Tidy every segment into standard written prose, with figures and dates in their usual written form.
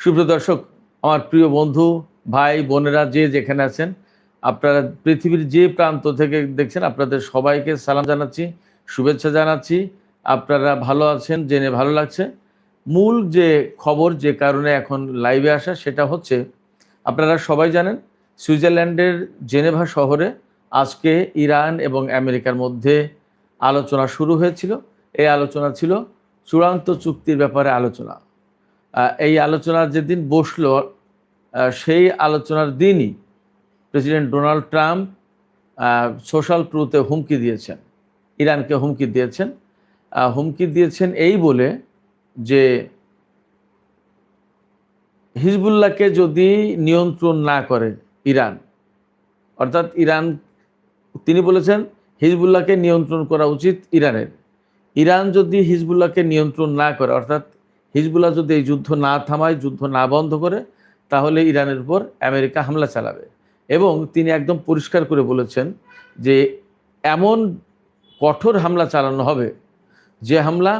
সুপ্রিয় দর্শক, আমার প্রিয় বন্ধু, ভাই বোনেরা যে যেখানে আছেন, আপনারা পৃথিবীর যে প্রান্ত থেকে দেখছেন, আপনাদের সবাইকে সালাম জানাচ্ছি, শুভেচ্ছা জানাচ্ছি। আপনারা ভালো আছেন জেনে ভালো লাগছে। মূল যে খবর, যে কারণে এখন লাইভে আসা, সেটা হচ্ছে আপনারা সবাই জানেন সুইজারল্যান্ডের জেনেভা শহরে আজকে ইরান এবং আমেরিকার মধ্যে আলোচনা শুরু হয়েছিল। এই আলোচনা ছিল চূড়ান্ত চুক্তির ব্যাপারে আলোচনা। এই আলোচনার যেদিন বসলো, সেই আলোচনার দিনই প্রেসিডেন্ট ডোনাল্ড ট্রাম্প সোশ্যাল ট্রুথে হুমকি দিয়েছেন, ইরানকে হুমকি দিয়েছেন এই বলে যে হিজবুল্লাহকে যদি নিয়ন্ত্রণ না করে ইরান, অর্থাৎ ইরান, তিনি বলেছেন হিজবুল্লাহকে নিয়ন্ত্রণ করা উচিত ইরানের। ইরান যদি হিজবুল্লাহকে নিয়ন্ত্রণ না করে, অর্থাৎ হিজবুল্লাহ যদি এই যুদ্ধ না থামায়, যুদ্ধ না বন্ধ করে, তাহলে ইরানের উপর আমেরিকা হামলা চালাবে। এবং তিনি একদম পরিষ্কার করে বলেছেন যে এমন কঠোর হামলা চালানো হবে যে হামলা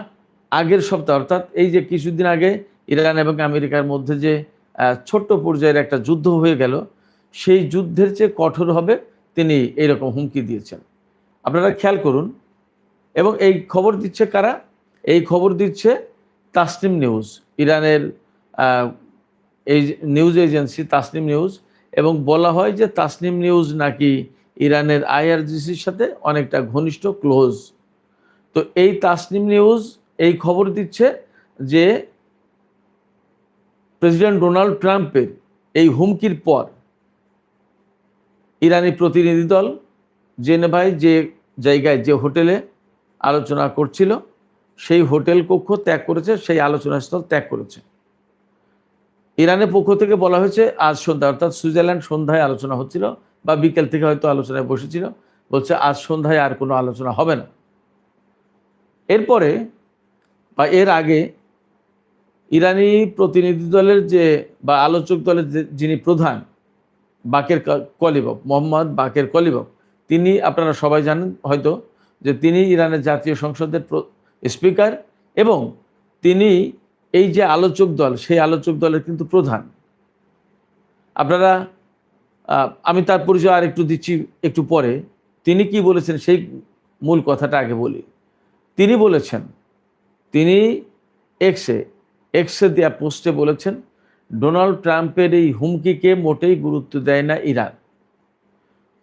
আগের সপ্তাহে, অর্থাৎ এই যে কিছুদিন আগে ইরান এবং আমেরিকার মধ্যে যে ছোট্ট পর্যায়ের একটা যুদ্ধ হয়ে গেল, সেই যুদ্ধের চেয়ে কঠোর হবে, তিনি এইরকম হুমকি দিয়েছেন। আপনারা খেয়াল করুন। এবং এই খবর দিচ্ছে কারা? এই খবর দিচ্ছে তাসনিম নিউজ, ইরানের এই নিউজ এজেন্সি তাসনিম নিউজ। এবং বলা হয় যে তাসনিম নিউজ নাকি ইরানের আইআরজিসির সাথে অনেকটা ঘনিষ্ঠ, ক্লোজ। তো এই তাসনিম নিউজ এই খবর দিচ্ছে যে প্রেসিডেন্ট ডোনাল্ড ট্রাম্পের এই হুমকির পর ইরানি প্রতিনিধি দল জেনেভায় যে জায়গায়, যে হোটেলে আলোচনা করছিল, সেই হোটেল কক্ষ ত্যাগ করেছে, সেই আলোচনাস্থল ত্যাগ করেছে। ইরানের পক্ষ থেকে বলা হয়েছে আজ সন্ধ্যা, অর্থাৎ সুইজারল্যান্ড সন্ধ্যায় আলোচনা হচ্ছিল, বা বিকেল থেকে হয়তো আলোচনায় বসেছিল, বলছে আজ সন্ধ্যায় আর কোনো আলোচনা হবে না। এরপরে বা এর আগে ইরানি প্রতিনিধি দলের যে বা আলোচক দলের যিনি প্রধান, বাকের কলিবফ, মোহাম্মদ বাকের কলিবফ, তিনি, আপনারা সবাই জানেন হয়তো, যে তিনি ইরানের জাতীয় সংসদের স্পিকার এবং তিনি এই যে আলোচক দল, সেই আলোচক দলের কিন্তু প্রধান। আপনারা, আমি তার পরিচয় আর একটু দিচ্ছি একটু পরে। তিনি কি বলেছেন সেই মূল কথাটা আগে বলি। তিনি বলেছেন, তিনি এক্সে দেয়া পোস্টে বলেছেন, ডোনাল্ড ট্রাম্পের এই হুমকিকে মোটেই গুরুত্ব দেয় না ইরান।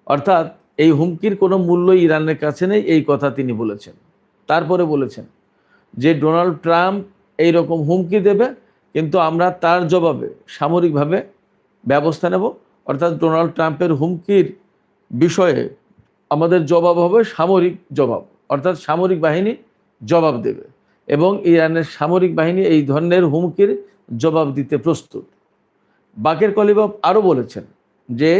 অর্থাৎ এই হুমকির কোনো মূল্য ইরানের কাছে নেই, এই কথা তিনি বলেছেন। তারপরে বলেছেন যে ডোনাল্ড ট্রাম্প এই রকম হুমকি দেবে, কিন্তু আমরা তার জবাবে সামরিকভাবে ব্যবস্থা নেব। অর্থাৎ ডোনাল্ড ট্রাম্পের হুমকির বিষয়ে আমাদের জবাব হবে সামরিক জবাব, অর্থাৎ সামরিক বাহিনী জবাব দেবে এবং ইরানের সামরিক বাহিনী এই ধরনের হুমকির জবাব দিতে প্রস্তুত। বাকের কলিবফ আরও বলেছেন যে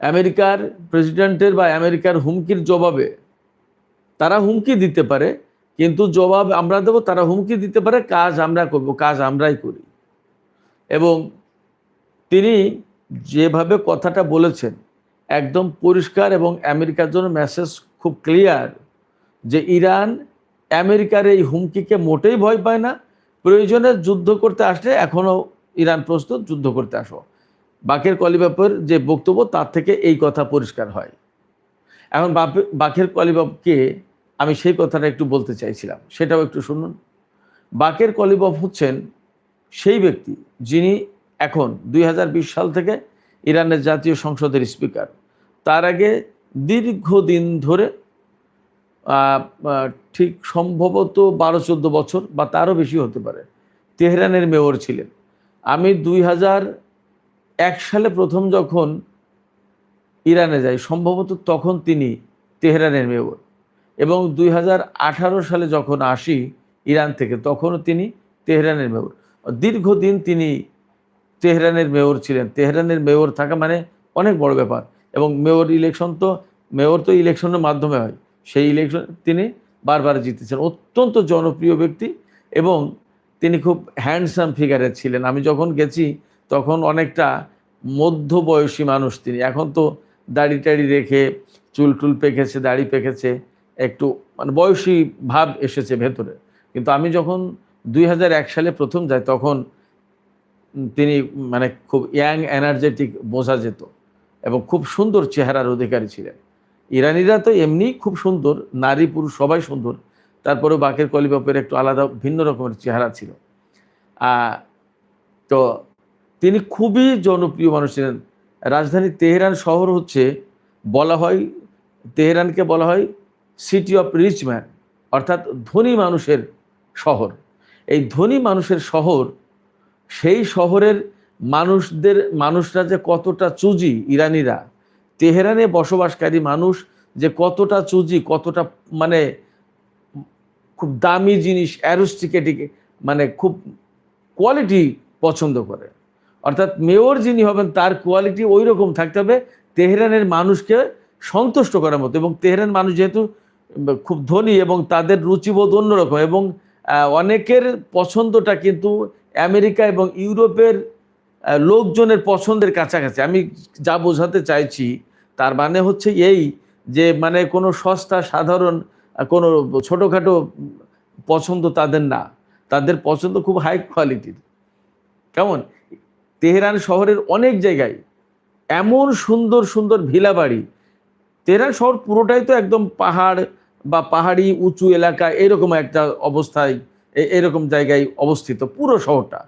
আমেরিকার প্রেসিডেন্টের বা আমেরিকার হুমকির জবাবে তারা হুমকি দিতে পারে, কিন্তু জবাব আমরা দেব। তারা হুমকি দিতে পারে, কাজ আমরা করব, কাজ আমরাই করি। এবং তিনি যেভাবে কথাটা বলেছেন একদম পরিষ্কার, এবং আমেরিকার জন্য মেসেজ খুব ক্লিয়ার যে ইরান আমেরিকার এই হুমকিকে মোটেই ভয় পায় না। প্রয়োজনে যুদ্ধ করতে আসলে এখনও ইরান প্রস্তুত, যুদ্ধ করতে আসো। বাকের কলিবফের যে বক্তব্য, তার থেকে এই কথা পরিষ্কার হয়। এখন বাকের কলিবফকে আমি সেই কথাটা একটু বলতে চাইছিলাম, সেটাও একটু শুনুন। বাকের কলিবফ হচ্ছেন সেই ব্যক্তি যিনি এখন 2020 সাল থেকে ইরানের জাতীয় সংসদের স্পিকার। তার আগে দীর্ঘদিন ধরে, ঠিক সম্ভবত 12-14 বছর বা তারও বেশি হতে পারে, তেহরানের মেয়র ছিলেন। আমি 2001 সালে প্রথম যখন ইরানে যাই, সম্ভবত তখন তিনি তেহরানের মেয়র, এবং 2018 সালে যখন আসি ইরান থেকে, তখনও তিনি তেহরানের মেয়র। দীর্ঘদিন তিনি তেহরানের মেয়র ছিলেন। তেহরানের মেয়র থাকা মানে অনেক বড় ব্যাপার। এবং মেয়র তো ইলেকশনের মাধ্যমে হয়, সেই ইলেকশন তিনি বারবার জিতেছেন। অত্যন্ত জনপ্রিয় ব্যক্তি এবং তিনি খুব হ্যান্ডসাম ফিগারের ছিলেন। আমি যখন গেছি তখন অনেকটা মধ্যবয়সী মানুষ তিনি। এখন তো দাড়ি টাড়ি রেখে, চুল টুল পেকেছে, দাড়ি পেকেছে, একটু মানে বয়সী ভাব এসেছে ভেতরে। কিন্তু আমি যখন 2001 সালে প্রথম যাই, তখন তিনি মানে খুব ইয়াং এনার্জেটিক বোঝা যেত এবং খুব সুন্দর চেহারার অধিকারী ছিলেন। ইরানিরা তো এমনি খুব সুন্দর, নারী পুরুষ সবাই সুন্দর, তারপরেও বাকের কলিবাফের একটু আলাদা ভিন্ন রকমের চেহারা ছিল। তো তিনি খুবই জনপ্রিয় মানুষ ছিলেন। রাজধানী তেহরান শহর হচ্ছে, বলা হয় তেহরানকে বলা হয় সিটি অফ রিচ ম্যান, অর্থাৎ ধনী মানুষের শহর। এই ধনী মানুষের শহর, সেই শহরের মানুষরা যে কতটা চুজি, ইরানিরা তেহরানে বসবাসকারী মানুষ যে কতটা চুজি, কতটা মানে খুব দামি জিনিস, অ্যারিস্টিকেটিক মানে খুব কোয়ালিটি পছন্দ করে। অর্থাৎ মেয়র যিনি হবেন তার কোয়ালিটি ওই রকম থাকতে হবে তেহরানের মানুষকে সন্তুষ্ট করার মতো। এবং তেহরান মানুষ যেহেতু খুব ধনী এবং তাদের রুচিবোধ অন্যরকম, এবং অনেকের পছন্দটা কিন্তু আমেরিকা এবং ইউরোপের লোকজনের পছন্দের কাছাকাছি। আমি যা বোঝাতে চাইছি তার মানে হচ্ছে এই যে মানে কোনো সস্তা সাধারণ কোনো ছোটোখাটো পছন্দ তাদের না, তাদের পছন্দ খুব হাই কোয়ালিটির। কেমন তেহরান শহরের অনেক জায়গায় এমন সুন্দর সুন্দর ভিলা বাড়ি, তেহরান শহর পুরোটাই তো একদম পাহাড় বা পাহাড়ি উঁচু এলাকা এরকম একটা অবস্থায়, এরকম জায়গায় অবস্থিত পুরো শহরটা।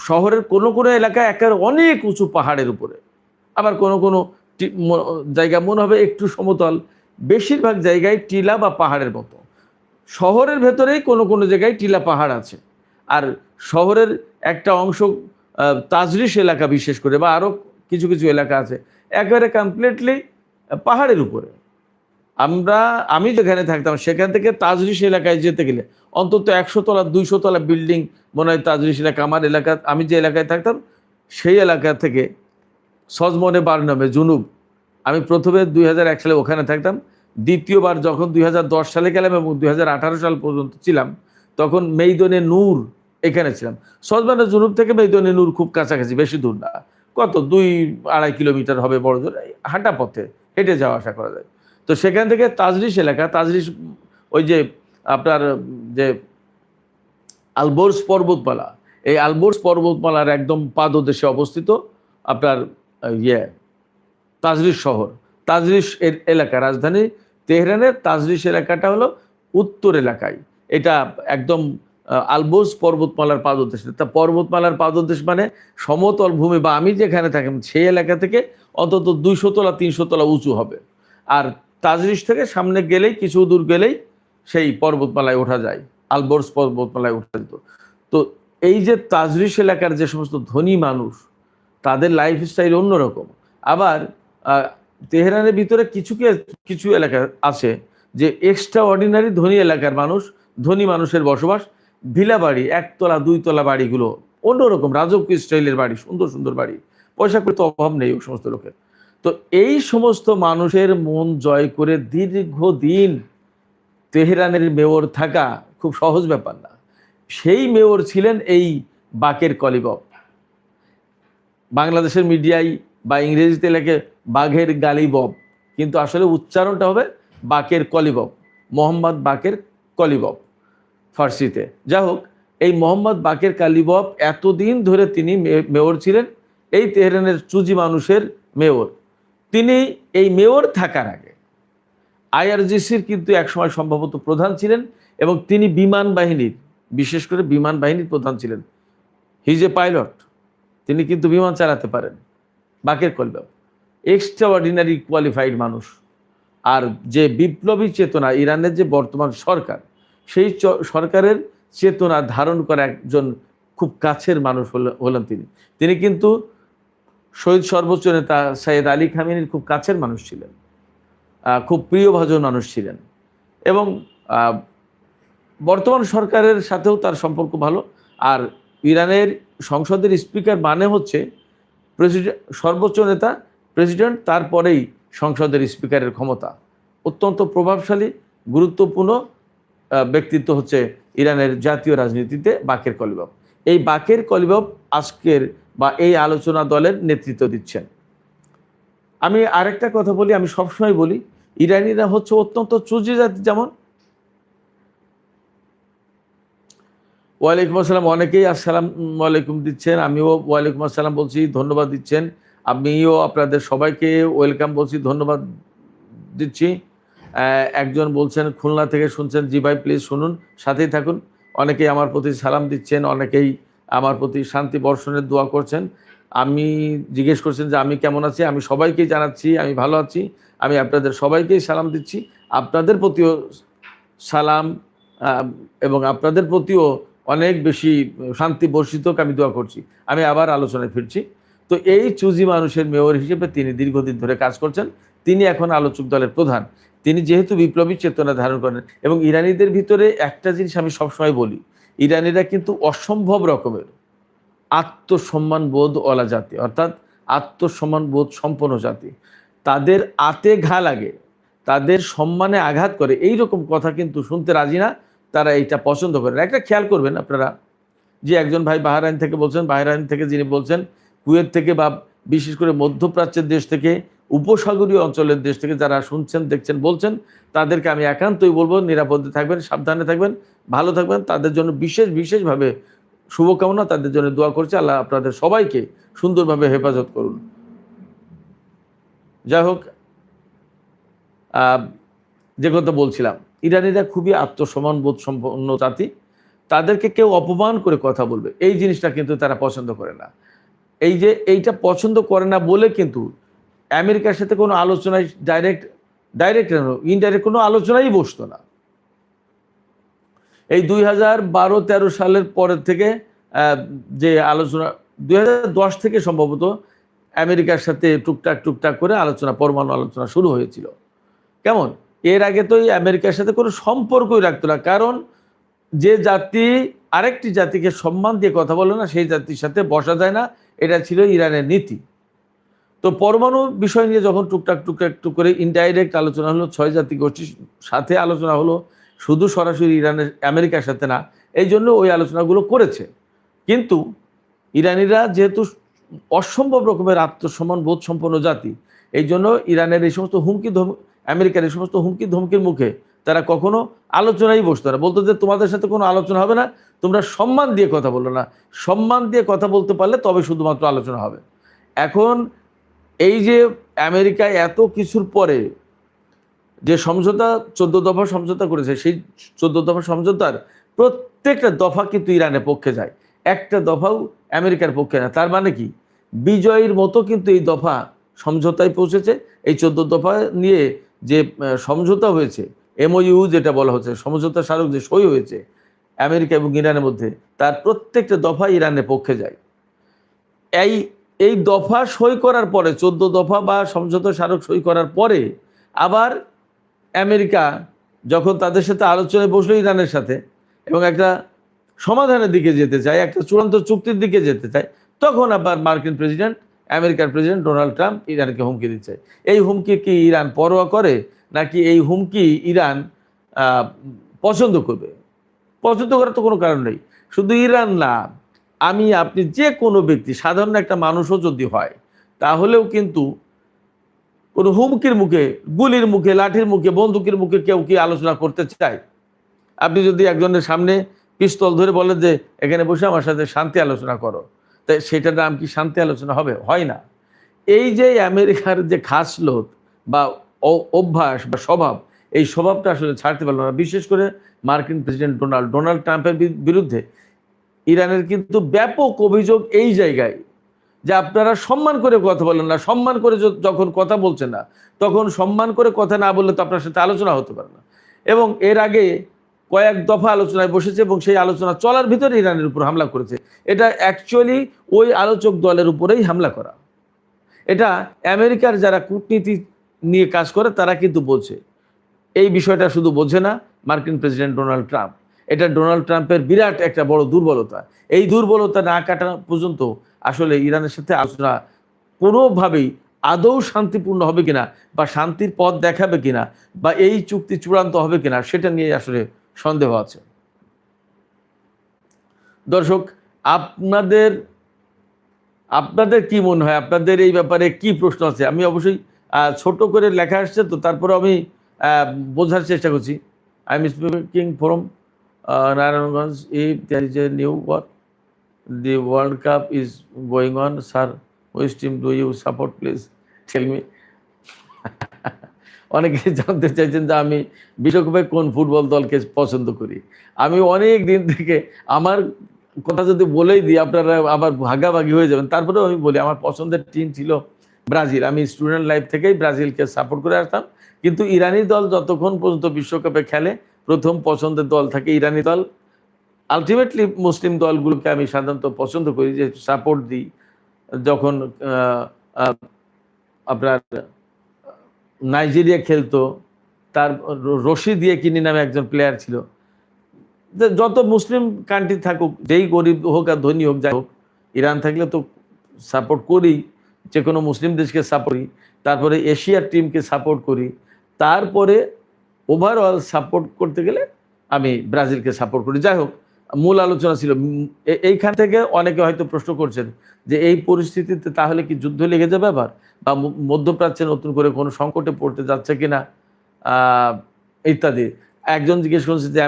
শহরের কোনো কোনো এলাকায় একেবারে অনেক উঁচু পাহাড়ের উপরে, আবার কোনো কোনো জায়গা মনে হবে একটু সমতল, বেশিরভাগ জায়গায় টিলা বা পাহাড়ের মতো। শহরের ভেতরেই কোনো কোনো জায়গায় টিলা পাহাড় আছে। আর শহরের একটা অংশ তাজরিশ এলাকা বিশেষ করে, বা আরও কিছু কিছু এলাকা আছে একেবারে কমপ্লিটলি পাহাড়ের উপরে। আমি যেখানে থাকতাম সেখান থেকে তাজরিশ এলাকায় যেতে গেলে অন্তত 100 তলা 200 তলা বিল্ডিং মনে হয় তাজরিশ এলাকা। আমার এলাকা, আমি যে এলাকায় থাকতাম সেই এলাকা থেকে সজমনে বারনামে জুনুব, আমি প্রথমে 2001 সালে ওখানে থাকতাম, দ্বিতীয়বার যখন 2010 সালে গেলাম এবং 2018 সাল পর্যন্ত ছিলাম তখন মেইদনে নূর এখানে ছিলাম। সজমনে জুনুব থেকে মেইদনে নূর খুব কাছাকাছি, বেশি দূর না, কত 2-2.5 কিলোমিটার হবে বড় জোর, হাঁটা পথে হেঁটে যাওয়া আসা করা যায়। তো সেখান থেকে তাজরিশ এলাকা, তাজরিশ ওই যে আপনার যে আলবোর্জ পর্বতমালা, এই আলবোর্জ পর্বতমালার একদম পাদদেশে অবস্থিত আপনার তাজরিশ শহর, তাজরিশ এলাকা। রাজধানী তেহরানের তাজরিশ এলাকাটা হলো উত্তর এলাকায়, এটা একদম আলবোর্জ পর্বতমালার পাদদেশ। তা পর্বতমালার পাদদেশ মানে সমতল ভূমি, বা আমি যেখানে থাকি সেই এলাকা থেকে অন্তত 200 তলা 300 তলা উঁচু হবে। আর তাজরিশ থেকে সামনে গেলেই, কিছু দূর গেলেই সেই পর্বতমালায় ওঠা যায়, আলবোর্জ পর্বতমালায় ওঠা যেত। তো এই যে তাজরিশ এলাকার যে সমস্ত ধনী মানুষ, তাদের লাইফস্টাইল অন্যরকম। আবার তেহরানের ভিতরে কিছু এলাকা আছে যে এক্সট্রা অর্ডিনারি ধনী এলাকার মানুষ, ধনী মানুষের বসবাস, ভিলা বাড়ি, 1 তলা 2 তলা বাড়িগুলো অন্যরকম রাজকীয় স্টাইলের বাড়ি, সুন্দর সুন্দর বাড়ি, পয়সা করে তো অভাব নেই ওই সমস্ত লোকের। তো এই সমস্ত মানুষের মন জয় করে দীর্ঘদিন তেহরানের মেয়র থাকা খুব সহজ ব্যাপার না। সেই মেয়র ছিলেন এই বাকের কলিবফ। বাংলাদেশের মিডিয়ায় বা ইংরেজিতে লেখে বাঘের গালিবফ, কিন্তু আসলে উচ্চারণটা হবে বাকের কলিবফ, মোহাম্মদ বাকের কলিবফ ফার্সিতে। যা হোক, এই মোহাম্মদ বাকের কালিবফ এতদিন ধরে তিনি মেয়র ছিলেন, এই তেহরানের চুজি মানুষের মেয়র। তিনি এই মেয়র থাকার আগে আইআরজিসির কিন্তু একসময় সম্ভবত প্রধান ছিলেন, এবং তিনি বিমান বাহিনীর, বিশেষ করে বিমান বাহিনীর প্রধান ছিলেন। হি ইজ এ পাইলট, তিনি কিন্তু বিমান চালাতে পারেন। বাকের কলিবফ এক্সট্রা অর্ডিনারি কোয়ালিফাইড মানুষ। আর যে বিপ্লবী চেতনা, ইরানের যে বর্তমান সরকার, সেই সরকারের চেতনা ধারণ করা একজন খুব কাছের মানুষ হলেন তিনি কিন্তু শহীদ সর্বোচ্চ নেতা সৈয়দ আলী খামেনির খুব কাছের মানুষ ছিলেন, খুব প্রিয়ভাজন মানুষ ছিলেন, এবং বর্তমান সরকারের সাথেও তার সম্পর্ক ভালো। আর ইরানের সংসদের স্পিকার মানে হচ্ছে প্রেসিডেন্ট, সর্বোচ্চ নেতা প্রেসিডেন্ট, তারপরেই সংসদের স্পিকারের ক্ষমতা। অত্যন্ত প্রভাবশালী গুরুত্বপূর্ণ ব্যক্তিত্ব হচ্ছে ইরানের জাতীয় রাজনীতিতে বাকের কলিবফ। এই বাকের কলিবফ আজকের বা এই আলোচনা দলের নেতৃত্ব দিচ্ছেন। আমি আরেকটা কথা বলি, আমি সবসময় বলি ইরানিরা হচ্ছে অত্যন্ত চুজি জাতি। যেমন ওয়ালাইকুম আসসালাম। অনেকেই আসসালাম ওয়ালাইকুম দিচ্ছেন, আমিও ওয়ালাইকুম আসসালাম বলছি, ধন্যবাদ দিচ্ছেন। আমিও আপনাদের সবাইকে ওয়েলকাম বলছি, ধন্যবাদ দিচ্ছি। একজন বলছেন খুলনা থেকে শুনছেন, জি ভাই প্লিজ শুনুন, সাথেই থাকুন। অনেকেই আমার প্রতি সালাম দিচ্ছেন, অনেকেই আমার প্রতি শান্তি বর্ষণের দোয়া করছেন। আমি জিজ্ঞেস করছেন যে আমি কেমন আছি, আমি সবাইকেই জানাচ্ছি আমি ভালো আছি। আমি আপনাদের সবাইকেই সালাম দিচ্ছি, আপনাদের প্রতিও সালাম, এবং আপনাদের প্রতিও অনেক বেশি শান্তি বর্ষিত হোক আমি দোয়া করছি। আমি আবার আলোচনায় ফিরছি। তো এই চুজি মানুষের মেয়র হিসেবে তিনি দীর্ঘদিন ধরে কাজ করছেন। তিনি এখন আলোচক দলের প্রধান। তিনি যেহেতু বিপ্লবী চেতনা ধারণ করেন, এবং ইরানিদের ভিতরে একটা জিনিস আমি সবসময় বলি, ইরানিরা কিন্তু অসম্ভব রকমের আত্মসম্মান বোধ ওয়ালা জাতি, অর্থাৎ আত্মসম্মান বোধ সম্পন্ন জাতি। তাদের আতে ঘা লাগে, তাদের সম্মানে আঘাত করে, এই রকম কথা কিন্তু শুনতে রাজি না। তারা এইটা পছন্দ করে না। একটা খেয়াল করবেন আপনারা, যে একজন ভাই বাহরাইন থেকে বলছেন, বাহরাইন থেকে যিনি বলছেন, কুয়েত থেকে বা বিশেষ করে মধ্যপ্রাচ্যের দেশ থেকে, উপসাগরীয় অঞ্চলের দেশ থেকে যারা শুনছেন, দেখছেন, বলছেন, তাদেরকে আমি একান্তই বলবো নিরাপদে থাকবেন, সাবধানে থাকবেন, ভালো থাকবেন। তাদের জন্য বিশেষভাবে শুভকামনা, তাদের জন্য দোয়া করছি। আল্লাহ আপনাদের সবাইকে সুন্দরভাবে হেফাজত করুন। যাই হোক, যে কথা বলছিলাম, ইরানিরা খুবই আত্মসম্মান বোধ সম্পন্ন জাতি। তাদেরকে কেউ অপমান করে কথা বলবে, এই জিনিসটা কিন্তু তারা পছন্দ করে না। এইটা পছন্দ করে না বলে কিন্তু আমেরিকার সাথে কোনো আলোচনায় ডাইরেক্ট ইনডাইরেক্ট কোনো আলোচনাই বসতো না। এই 2012-13 সালের পরের থেকে যে আলোচনা, 2010 থেকে সম্ভবত আমেরিকার সাথে টুকটাক করে আলোচনা, পরমাণু আলোচনা শুরু হয়েছিল। কেমন? এর আগে তো এই আমেরিকার সাথে কোনো সম্পর্কই রাখতো না, কারণ যে জাতি আরেকটি জাতিকে সম্মান দিয়ে কথা বলে না, সেই জাতির সাথে বসা যায় না, এটা ছিল ইরানের নীতি। তো পরমাণু বিষয় নিয়ে যখন টুকটাক করে ইনডাইরেক্ট আলোচনা হলো, 6 জাতি গোষ্ঠীর সাথে আলোচনা হলো, শুধু সরাসরি ইরানের আমেরিকার সাথে না, এই জন্য ওই আলোচনাগুলো করেছে। কিন্তু ইরানিরা যেহেতু অসম্ভব রকমের আত্মসম্মান বোধ সম্পন্ন জাতি, এই জন্য ইরানের এই সমস্ত আমেরিকার এই সমস্ত হুমকি ধমকির মুখে তারা কখনো আলোচনায় বসতো না। বলতো যে তোমাদের সাথে কোনো আলোচনা হবে না, তোমরা সম্মান দিয়ে কথা বলো না, সম্মান দিয়ে কথা বলতে পারলে তবে শুধুমাত্র আলোচনা হবে। এখন এই যে আমেরিকা এত কিছুর পরে যে সমঝোতা, 14 দফা সমঝোতা করেছে, সেই 14 দফা সমঝোতার প্রত্যেকটা দফা কিন্তু ইরানের পক্ষে যায়, একটা দফাও আমেরিকার পক্ষে না। তার মানে কি, বিজয়ীর মতো কিন্তু এই দফা সমঝোতায় পৌঁছেছে। এই 14 দফা নিয়ে যে সমঝোতা হয়েছে, এমওইউ যেটা বলা হচ্ছে, সমঝোতা স্মারক যে সই হয়েছে আমেরিকা এবং ইরানের মধ্যে, তার প্রত্যেকটা দফা ইরানের পক্ষে যায়। এই দফা সই করার পরে, 14 দফা বা সমঝোতা স্মারক সই করার পরে আবার আমেরিকা যখন তাদের সাথে আলোচনায় বসলো ইরানের সাথে, এবং একটা সমাধানের দিকে যেতে চায়, একটা চূড়ান্ত চুক্তির দিকে যেতে চায়, তখন আবার আমেরিকার প্রেসিডেন্ট ডোনাল্ড ট্রাম্প ইরানকে হুমকি দিচ্ছে। এই হুমকি কি ইরান পরোয়া করে, নাকি এই হুমকি ইরান পছন্দ করবে? পছন্দ করার তো কোনো কারণ নেই। শুধু ইরান না, আপনি যে কোনো ব্যক্তি, সাধারণ একটা মানুষও যদি হয়, তাহলেও কিন্তু কোনো হুমকির মুখে, গুলির মুখে, লাঠির মুখে, বন্দুকের মুখে কেউ কি আলোচনা করতে চায়? আপনি যদি একজনের সামনে পিস্তল ধরে বলেন যে এখানে বসে আমার সাথে শান্তি আলোচনা করো, তাই সেটার নাম কি শান্তি আলোচনা হবে? হয় না। এই যে আমেরিকার যে খাসলত বা অভ্যাস বা স্বভাব, এই স্বভাবটা আসলে ছাড়তে পারলো না। বিশেষ করে মার্কিন প্রেসিডেন্ট ডোনাল্ড ট্রাম্পের বিরুদ্ধে ইরানের কিন্তু ব্যাপক অভিযোগ এই জায়গায়, যে আপনারা সম্মান করে কথা বলেন না, সম্মান করে যখন কথা বলছেন না, তখন সম্মান করে কথা না বললে তো আপনার সাথে আলোচনা হতে পারে না। এবং এর আগে কয়েক দফা আলোচনায় বসেছে, এবং সেই আলোচনা চলার ভিতরে ইরানের উপর হামলা করেছে। এটা অ্যাকচুয়ালি ওই আলোচক দলের উপরেই হামলা করা। এটা আমেরিকার যারা কূটনীতি নিয়ে কাজ করে তারা কিন্তু বোঝে। এই বিষয়টা শুধু বোঝে না মার্কিন প্রেসিডেন্ট ডোনাল্ড ট্রাম্প। এটা ডোনাল্ড ট্রাম্পের বিরাট একটা বড় দুর্বলতা। এই দুর্বলতা না কাটা পর্যন্ত আসলে ইরানের সাথে আলোচনা কোনোভাবেই আদৌ শান্তিপূর্ণ হবে কিনা, বা শান্তির পথ দেখাবে কিনা, বা এই চুক্তি চূড়ান্ত হবে কিনা, সেটা নিয়ে আসলে সন্দেহ আছে। দর্শক, আপনাদের কি মনে হয়, আপনাদের এই ব্যাপারে কি প্রশ্ন আছে? আমি অবশ্যই ছোট করে লেখা আসছে তো, তারপরে আমি বোঝার চেষ্টা করছি। I am speaking from Narayanganj, if there is a new what? The World Cup is going on, sir. Which team do you support? Please tell me. অনেকে জানতে চাইছেন যে আমি বিশ্বকাপে কোন ফুটবল দলকে পছন্দ করি। আমি অনেক দিন থেকে আমার কথা যদি বলেই দিই আপনারা আবার ভাগাভাগি হয়ে যাবেন। তারপরেও আমি বলি আমার পছন্দের টিম ছিল ব্রাজিল। আমি স্টুডেন্ট লাইফ থেকেই ব্রাজিলকে সাপোর্ট করে আসতাম। কিন্তু ইরানি দল যতক্ষণ পর্যন্ত বিশ্বকাপে খেলে প্রথম পছন্দের দল থাকে ইরানি দল। আলটিমেটলি মুসলিম দলগুলোকে আমি সাধারণত পছন্দ করি, যে সাপোর্ট দিই। যখন আপনার নাইজেরিয়া খেলতো, তার রশিদিয়া কিনি নামে একজন প্লেয়ার ছিল। যত মুসলিম কান্ট্রি থাকুক, যেই গরিব হোক আর ধনী হোক, যাই হোক, ইরান থাকলে তো সাপোর্ট করি, যে কোনো মুসলিম দেশকে সাপোর্ট করি, তারপরে এশিয়ার টিমকে সাপোর্ট করি, তারপরে ওভারঅল সাপোর্ট করতে গেলে আমি ব্রাজিলকে সাপোর্ট করি। যাই হোক, মূল আলোচনা ছিল এইখান থেকে অনেকে হয়তো প্রশ্ন করছেন যে এই পরিস্থিতিতে তাহলে কি যুদ্ধ লেগে যাবে আবার, বা মধ্যপ্রাচ্যে নতুন করে কোনো সংকটে পড়তে যাচ্ছে কিনা ইত্যাদি। একজন জিজ্ঞেস করছে যে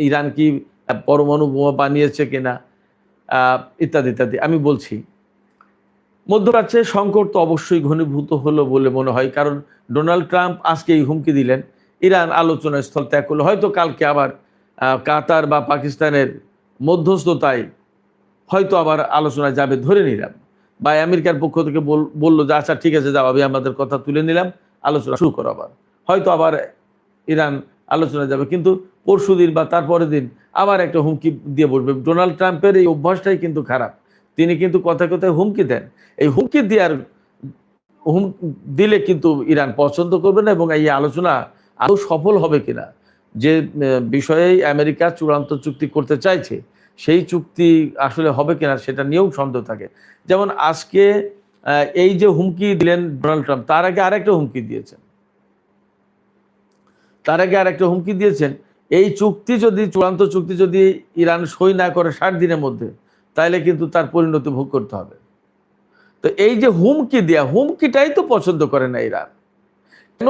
ইরান কি পরমাণু বোমা বানিয়েছে কিনা ইত্যাদি ইত্যাদি। আমি বলছি মধ্যপ্রাচ্যে সংকট তো অবশ্যই ঘনীভূত হলো বলে মনে হয়, কারণ ডোনাল্ড ট্রাম্প আজকে এই হুমকি দিলেন, ইরান আলোচনার স্থল ত্যাগ করলো, হয়তো কালকে আবার কাতার বা পাকিস্তানের মধ্যস্থতায় হয়তো আবার আলোচনায় যাবে ধরে নিলাম, বা আমেরিকার পক্ষ থেকে বললো যে আচ্ছা ঠিক আছে যাও, আমি আমাদের কথা তুলে নিলাম, আলোচনা শুরু করো। আবার হয়তো আবার ইরান আলোচনা যাবে, কিন্তু পরশু দিন বা তারপরের দিন আবার একটা হুমকি দিয়ে বসবে। ডোনাল্ড ট্রাম্পের এই অভ্যাসটাই কিন্তু খারাপ, তিনি কিন্তু কথায় কথায় হুমকি দেন। এই হুমকি দিলে কিন্তু ইরান পছন্দ করবে না, এবং এই আলোচনা আরও সফল হবে কিনা, যে বিষয়ে আমেরিকা চূড়ান্ত চুক্তি করতে চাইছে সেই চুক্তি আসলে হবে কিনা সেটা নিয়েও সন্দেহ থাকে। যেমন আজকে এই যে হুমকি দিলেন ডোনাল্ড ট্রাম্প, তার আগে আরেকটা হুমকি দিয়েছেন, এই চুক্তি যদি চূড়ান্ত চুক্তি যদি ইরান সই না করে 60 দিনের মধ্যে, তাহলে কিন্তু তার পরিণতি ভোগ করতে হবে। তো এই যে হুমকিটাই তো পছন্দ করে না ইরান। কেন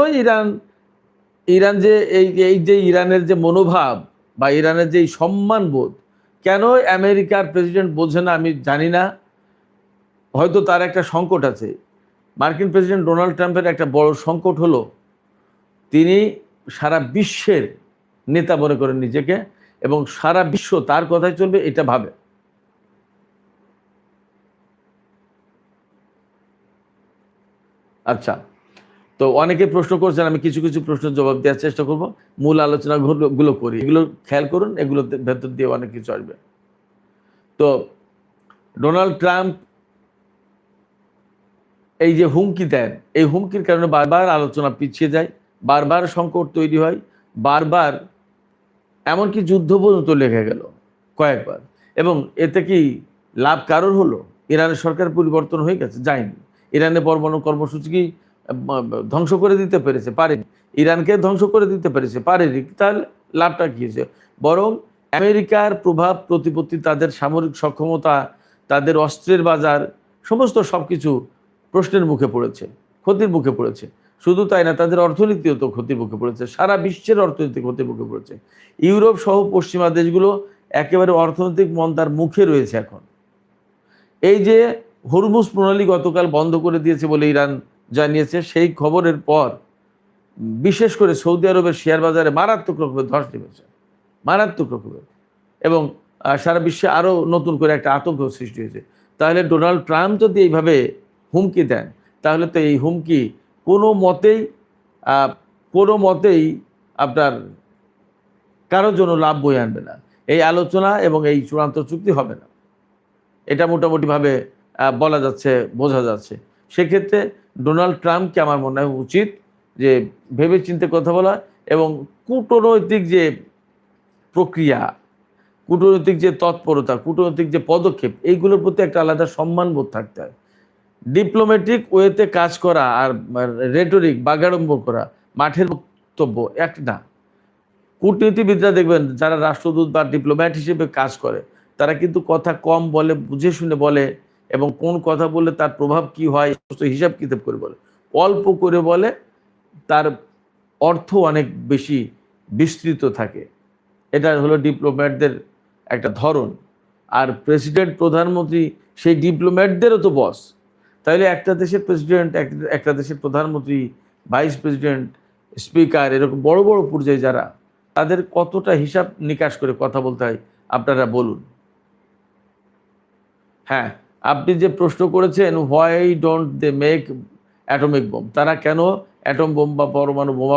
ইরান যে এই যে ইরানের যে মনোভাব বা ইরানের যে সম্মানবোধ, কেন আমেরিকার প্রেসিডেন্ট বোঝে না আমি জানি না। হয়তো তার একটা সংকট আছে। মার্কিন প্রেসিডেন্ট ডোনাল্ড ট্রাম্পের একটা বড় সংকট হলো তিনি সারা বিশ্বের নেতা মনে করেন নিজেকে, এবং সারা বিশ্ব তার কথাই চলবে এটা ভাবে। আচ্ছা, তো অনেকে প্রশ্ন করছেন, আমি কিছু কিছু প্রশ্নের জবাব দেওয়ার চেষ্টা করব। মূল আলোচনাগুলো করি, এগুলো খেয়াল করুন, এগুলো ভেতর দিয়ে অনেক কিছু আসবে। তো ডোনাল্ড ট্রাম্প এই যে হুমকি দেন, এই হুমকির কারণে বারবার আলোচনা পিছিয়ে যায়, বারবার সংকট তৈরি হয়, বারবার এমনকি যুদ্ধ পর্যন্ত লেগে গেল কয়েকবার। এবং এতে কি লাভ কারোর হলো? ইরানের সরকার পরিবর্তন হয়ে গেছে? যায়নি। ইরানের পরমাণু কর্মসূচি কি ধ্বংস করে দিতে পেরেছে? পারেনি। ইরানকে ধ্বংস করে দিতে পেরেছে? পারেনি। তাহলে লাভটা কী হয়েছে? বরং আমেরিকার প্রভাব প্রতিপত্তি, তাদের সামরিক সক্ষমতা, তাদের অস্ত্রের বাজার, সমস্ত সব কিছু প্রশ্নের মুখে পড়েছে, ক্ষতির মুখে পড়েছে। শুধু তাই না, তাদের অর্থনীতিও তো ক্ষতির মুখে পড়েছে, সারা বিশ্বের অর্থনীতি ক্ষতির মুখে পড়েছে। ইউরোপ সহ পশ্চিমা দেশগুলো একেবারে অর্থনৈতিক মন্দার মুখে রয়েছে এখন। এই যে হরমুজ প্রণালী গতকাল বন্ধ করে দিয়েছে বলে ইরান জানিয়েছে, সেই খবরের পর বিশেষ করে সৌদি আরবের শেয়ার বাজারে মারাত্মক রকমের ধস নেমেছে, মারাত্মক রকমের, এবং সারা বিশ্বে আরও নতুন করে একটা আতঙ্ক সৃষ্টি হয়েছে। তাহলে ডোনাল্ড ট্রাম্প যদি এইভাবে হুমকি দেন, তাহলে তো এই হুমকি কোনো মতেই আপনার কারোর জন্য লাভ বয়ে আনবে না। এই আলোচনা এবং এই চূড়ান্ত চুক্তি হবে না, এটা মোটামুটিভাবে বলা যাচ্ছে, বোঝা যাচ্ছে। সেক্ষেত্রে ডোনাল্ড ট্রাম্পকে আমার মনে হয় উচিত যে ভেবে চিন্তে কথা বলা, এবং কূটনৈতিক যে প্রক্রিয়া, কূটনৈতিক যে তৎপরতা, কূটনৈতিক যে পদক্ষেপ, এইগুলোর প্রতি একটা আলাদা সম্মানবোধ থাকতে হয়। ডিপ্লোম্যাটিক ওয়েতে কাজ করা আর রেটরিক বাগাড়ম্বর করা, মাঠের বক্তব্য এক না। কূটনীতিবিদরা দেখবেন যারা রাষ্ট্রদূত বা ডিপ্লোম্যাট হিসেবে কাজ করে, তারা কিন্তু কথা কম বলে, বুঝে শুনে বলে, এবং কোন কথা বললে তার প্রভাব কি হয় হিসাব কিতাব করে বলে। অল্প করে বলে, তার অর্থ অনেক বেশি বিস্তৃত থাকে। এটা হলো ডিপ্লোম্যাটদের একটা ধরন। আর প্রেসিডেন্ট, প্রধানমন্ত্রী সেই ডিপ্লোম্যাটদেরও তো বস। তাইলে একটা দেশের প্রেসিডেন্ট, একটা দেশের প্রধানমন্ত্রী, ভাইস প্রেসিডেন্ট, স্পিকার, এরকম বড় বড় পর্যায়ে যারা, তাদের কতটা হিসাব নিকাশ করে কথা বলতে হয় আপনারা বলুন। হ্যাঁ, আপনি যে প্রশ্ন করেছেন, why don't they make atomic bomb, তারা কেন অ্যাটম বোম বা পরমাণু বোমা